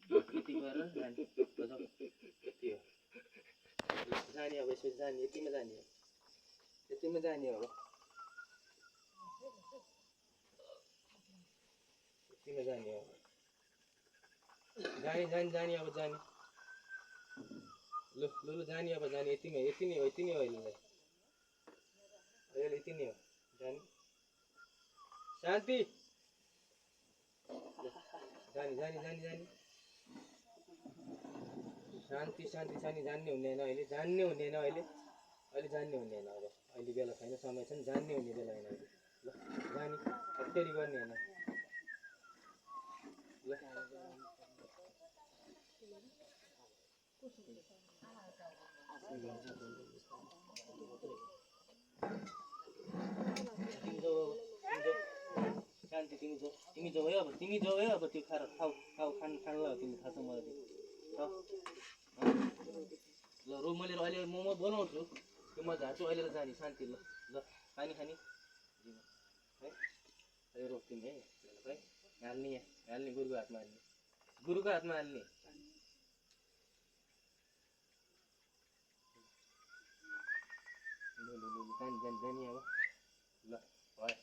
यति गरेर जाने बजाऊ यति हो जाने अब यसपछि जाने यतिमा जाने हो यतिमा जाने हो अब यतिमा जाने हो जाने जाने जाने अब जाने लु लु लु जाने अब जाने यति नै हो यति नै हो अहिलेलाई अहिले यति नै हो जाने शान्ति जाने जाने जाने जाने शान्ति शान्ति शान्ति जान्ने हुँदैन अहिले जान्ने हुँदैन अहिले अहिले जान्ने हुँदैन अब अहिले बेला छैन समय छैन जान्ने हुने बेला होइन अहिले ल जाने अत्यारी गर्ने होइन ल शान्ति तिमी जाऊ है अब तिमी जाऊ है अब त्यो खाएर खाऊ खान ल तिमी थाहा छ मलाई खाऊ ल रो मैले अहिले मोमो बनाउँछु त्यो म झार्छु अहिले जाने शान्ति ल ल खाने है अहिले रोक तिमी है है हाल्ने गुरुको हातमा हाल्ने गुरुको हातमा हाल्ने जाने अब ल भयो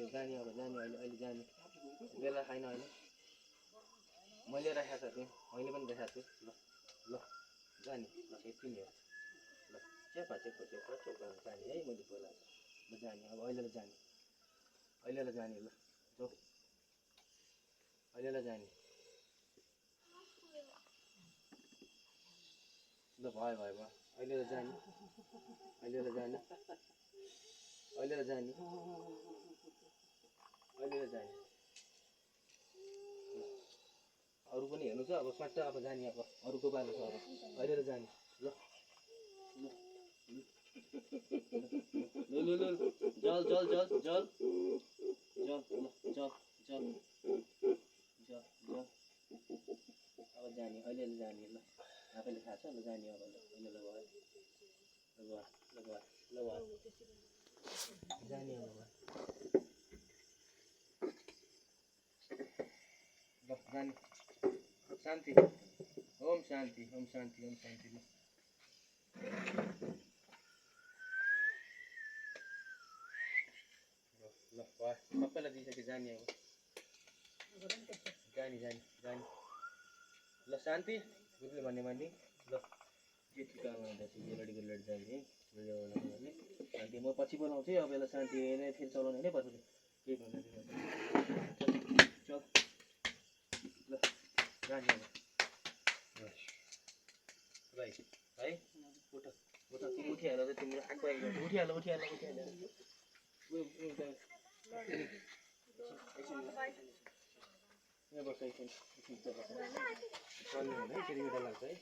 जाने अब जाने अहिले जाने बेला छैन अहिले मैले राखेको छ त्यहाँ मैले पनि देखाएको छु ल ल जाने ल यति नै हो ल चेपा जाने है मैले बोलाएको ल जाने अब अहिले जाने ल जाऊ अहिले जाने ल भयो अहिले जाने अरू पनि हेर्नु छ अब सट्ट अब जाने अब अरूको पालो छ अब अहिले जाने ल ल ल जल अब जाने अहिले जाने ल आफैले थाहा छ ल जाने अब अहिले ल भयो जाने अब ल जाने शान्ति ओम शान्ति ल ल भयो सबैलाई दिइसक्यो जाने अब जाने ल शान्ति गुरुले भन्ने मान्ने ल के ठिकाना लडी जाने शान्ति म पछि बोलाउँछु है अब यसलाई शान्ति नै फेरि चलाउनु नै पर्छ केही भन्दैन चल ल जाने अब भाइ है उठ तिमी उठिहाल त तिम्रो आएको उठिहाल यहाँ बस्छ एकछिन चल्नु हुँदैन फेरि उता लाग्छ है